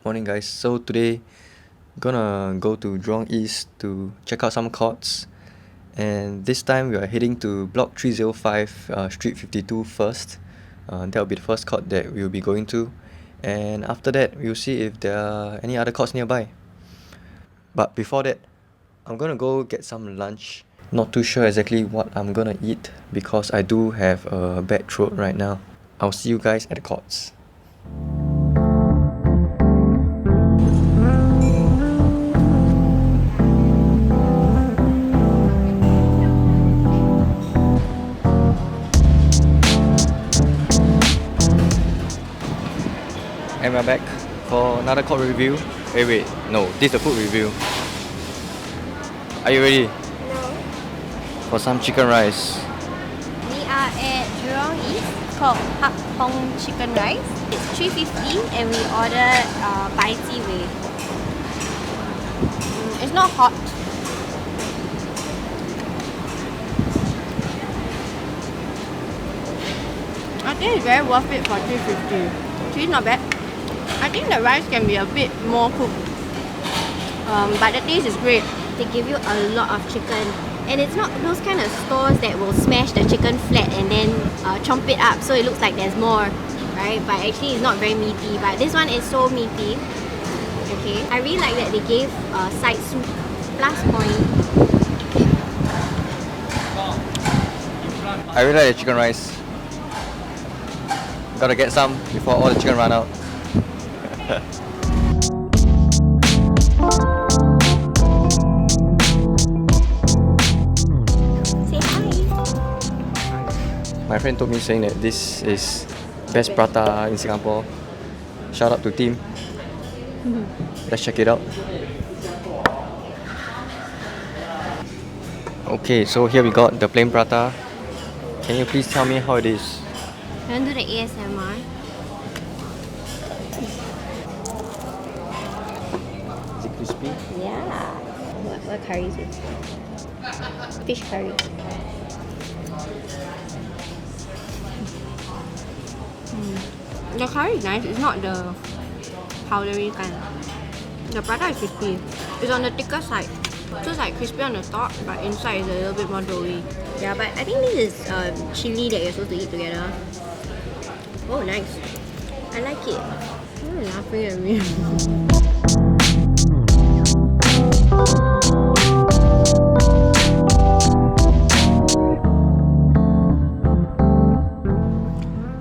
Morning guys, so today gonna go to Jurong East to check out some courts, and this time we are heading to block 305 street 52 first. That will be the first court that we will be going to, and after that we'll see if there are any other courts nearby. But before that, I'm gonna go get some lunch. Not too sure exactly what I'm gonna eat because I do have a bad throat right now. I'll see you guys at the courts. And we're back for another court review. Wait, no, this is the food review. Are you ready? No. For some chicken rice. We are at Jurong East called Hak Hong Chicken Rice. It's $3.50 and we ordered Bai Ji Wei. It's not hot. I think it's very worth it for $3.50. It's not bad. I think the rice can be a bit more cooked. But the taste is great. They give you a lot of chicken. And it's not those kind of stores that will smash the chicken flat and then chomp it up so it looks like there's more, right? But actually it's not very meaty. But this one is so meaty. Okay. I really like that they gave side soup. Plus point. I really like the chicken rice. Gotta get some before all the chicken run out. Say hi. My friend told me saying that this is best prata in Singapore. Shout out to team. Let's check it out. Okay, so here we got the plain prata. Can you please tell me how it is? You want to do the ASMR? Is it crispy? Yeah. What curry is it? Fish curry. The curry is nice. It's not the powdery kind. The prata is crispy. It's on the thicker side. So it's like crispy on the top, but inside is a little bit more doughy. Yeah, but I think this is chili that you're supposed to eat together. Oh, nice. I like it. Why are you laughing at me?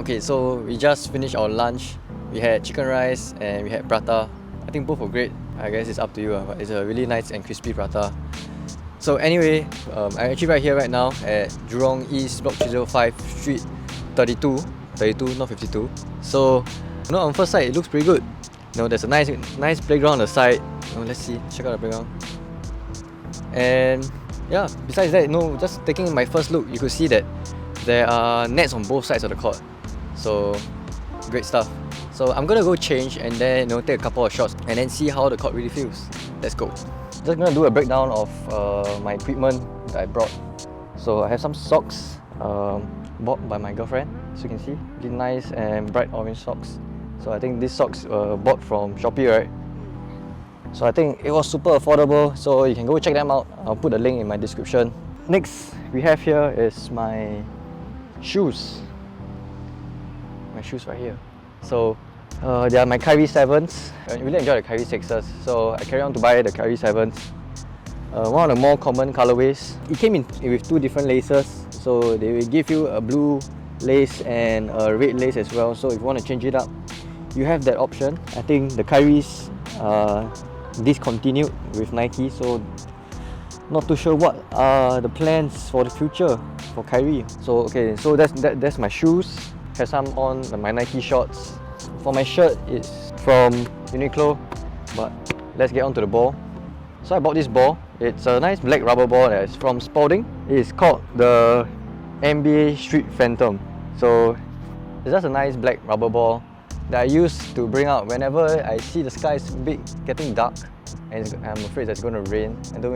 Okay, so we just finished our lunch. We had chicken rice and we had prata. I think both were great. I guess it's up to you, but it's a really nice and crispy prata. So anyway, I'm actually right here right now at Jurong East block 305 street 32, not 52. So on first sight it looks pretty good. There's a nice playground on the side. Let's see, check out the playground. And yeah, besides that, just taking my first look, you could see that there are nets on both sides of the court. So great stuff. So I'm gonna go change and then take a couple of shots and then see how the court really feels. Let's go. Just gonna do a breakdown of my equipment that I brought. So I have some socks bought by my girlfriend, as you can see, really nice and bright orange socks. So I think these socks were bought from Shopee, right? So I think it was super affordable, so you can go check them out. I'll put a link in my description. Next we have here is my shoes. My shoes right here. So they are my Kyrie 7s. I really enjoy the Kyrie 6s, so I carry on to buy the Kyrie 7s. One of the more common colorways. It came in with two different laces, so they will give you a blue lace and a red lace as well. So if you want to change it up, you have that option. I think the Kyries discontinued with Nike, so not too sure what are the plans for the future for Kyrie. So okay, so that's my shoes. Have some on my Nike shorts. For my shirt, it's from Uniqlo, but let's get on to the ball. So I bought this ball. It's a nice black rubber ball that is from Spalding. It's called the NBA Street Phantom. So it's just a nice black rubber ball that I use to bring out whenever I see the sky is getting dark and I'm afraid that it's going to rain. I don't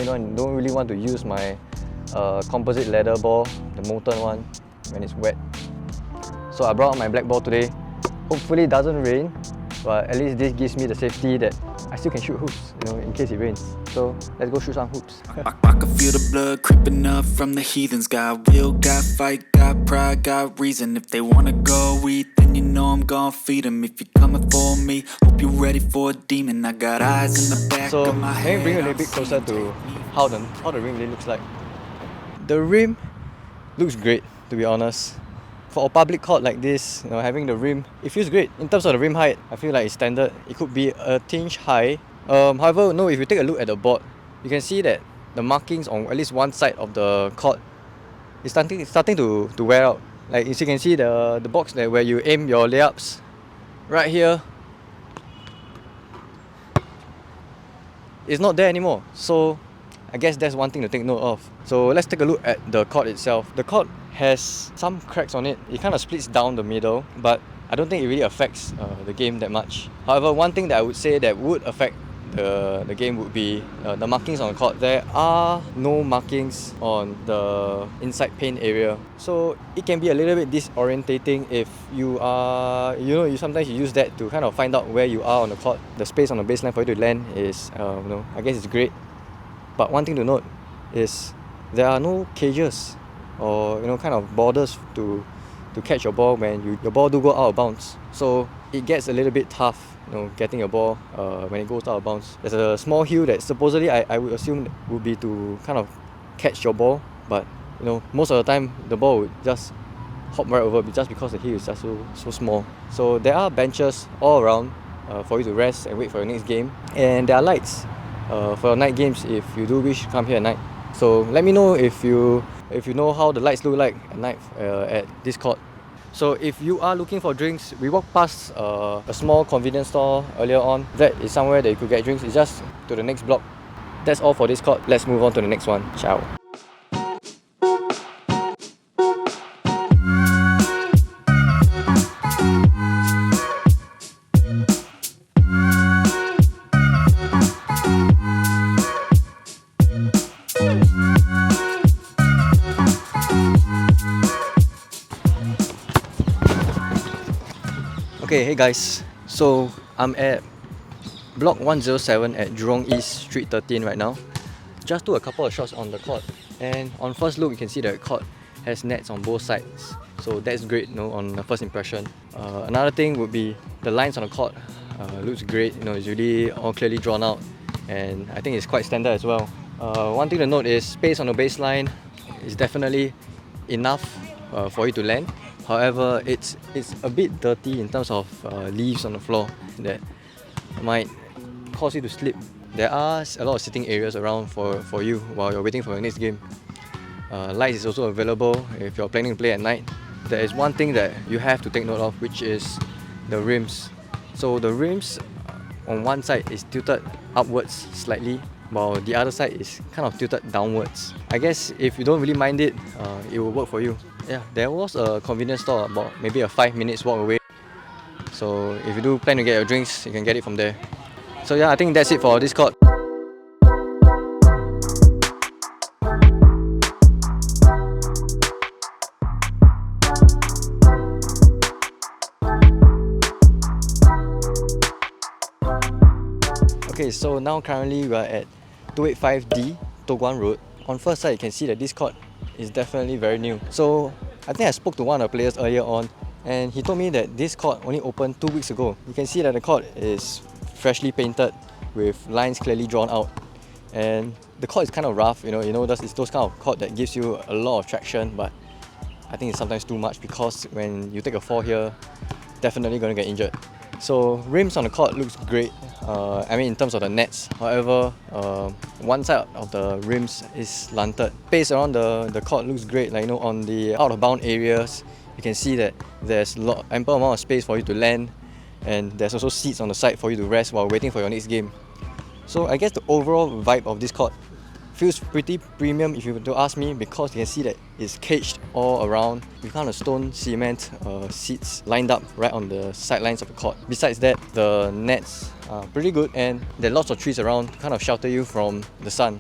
really want to use my composite leather ball, the molten one, when it's wet. So I brought out my black ball today. Hopefully it doesn't rain. but at least this gives me the safety that I still can shoot hoops, in case it rains. So let's go shoot some hoops. I can feel the blood creeping up from the heathens. Got will, got fight, got pride, got reason. If they wanna go eat, then you know I'm gon' feed them. If you're coming for me, hope you're ready for a demon. I got eyes in the back So of my let me head. bring you a little bit closer to how the rim really looks like. The rim looks great, to be honest. For a public court like this, having the rim, it feels great. In terms of the rim height, I feel like it's standard. It could be a tinge high. However, no, if you take a look at the board, you can see that the markings on at least one side of the court is starting to wear out. Like as you can see, the box there where you aim your layups, right here, it's not there anymore. So I guess that's one thing to take note of. So let's take a look at the court itself. The court has some cracks on it. It kind of splits down the middle, but I don't think it really affects the game that much. However, one thing that I would say that would affect the game would be the markings on the court. There are no markings on the inside paint area, so it can be a little bit disorientating if you are, you sometimes you use that to kind of find out where you are on the court. The space on the baseline for you to land is, I guess it's great. But one thing to note is there are no cages or kind of borders to catch your ball when your ball do go out of bounds. So it gets a little bit tough, getting your ball when it goes out of bounds. There's a small hill that supposedly I would assume would be to kind of catch your ball, but most of the time the ball would just hop right over just because the hill is just so small. So there are benches all around for you to rest and wait for your next game, and there are lights for your night games if you do wish to come here at night. So let me know if you know how the lights look like at night at this court. So if you are looking for drinks, we walked past a small convenience store earlier on. That is somewhere that you could get drinks. It's just to the next block. That's all for this court. Let's move on to the next one. Ciao. Okay, hey guys. So I'm at block 107 at Jurong East Street 13 right now. Just took a couple of shots on the court, and on first look you can see the court has nets on both sides. So that's great, on the first impression. Another thing would be the lines on the court looks great. It's really all clearly drawn out, and I think it's quite standard as well. One thing to note is space on the baseline is definitely enough for you to land. However, it's a bit dirty in terms of leaves on the floor that might cause you to slip. There are a lot of sitting areas around for you while you're waiting for your next game. Lights is also available if you're planning to play at night. There is one thing that you have to take note of, which is the rims. So the rims on one side is tilted upwards slightly, while the other side is kind of tilted downwards. I guess if you don't really mind it, it will work for you. Yeah, there was a convenience store about maybe a 5 minutes walk away. So if you do plan to get your drinks, you can get it from there. So yeah, I think that's it for this court. Okay, so now currently we are at 285D Toh Guan Road. On first sight, you can see that this court is definitely very new. So I think I spoke to one of the players earlier on, and he told me that this court only opened 2 weeks ago. You can see that the court is freshly painted with lines clearly drawn out, and the court is kind of rough. It's those kind of court that gives you a lot of traction, but I think it's sometimes too much because when you take a fall here, definitely going to get injured. So rims on the court looks great. In terms of the nets. However, one side of the rims is slanted. Space around the court looks great. On the out of bound areas, you can see that there's ample amount of space for you to land, and there's also seats on the side for you to rest while waiting for your next game. So I guess the overall vibe of this court feels pretty premium if you were to ask me, because you can see that it's caged all around with kind of stone cement seats lined up right on the sidelines of the court. Besides that, the nets are pretty good, and there are lots of trees around to kind of shelter you from the sun.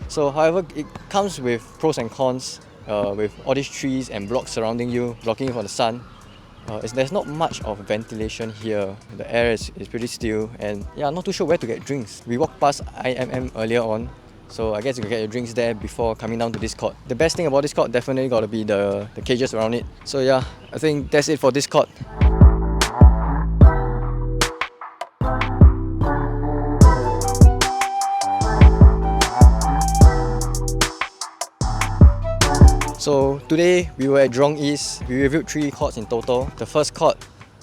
So however, it comes with pros and cons, with all these trees and blocks surrounding you, blocking you from the sun. there's not much of ventilation here. The air is pretty still, and yeah, I'm not too sure where to get drinks. We walked past IMM earlier on, so I guess you can get your drinks there before coming down to this court. The best thing about this court definitely got to be the cages around it. So yeah, I think that's it for this court. So today we were at Jurong East. We reviewed 3 courts in total. The first court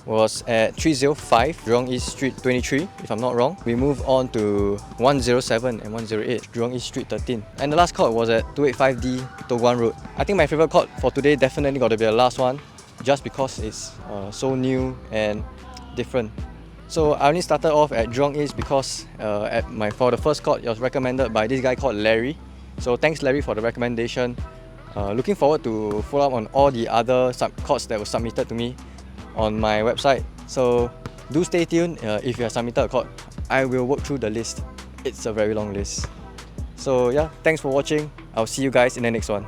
was at 305 Jurong East Street 23, if I'm not wrong. We moved on to 107 and 108 Jurong East Street 13. And the last court was at 285D Toh Guan Road. I think my favourite court for today definitely got to be the last one, just because it's so new and different. So I only started off at Jurong East because for the first court it was recommended by this guy called Larry. So thanks Larry for the recommendation. Looking forward to follow up on all the other courts that were submitted to me on my website. So do stay tuned. If you have submitted a court, I will work through the list. It's a very long list. So yeah, thanks for watching. I'll see you guys in the next one.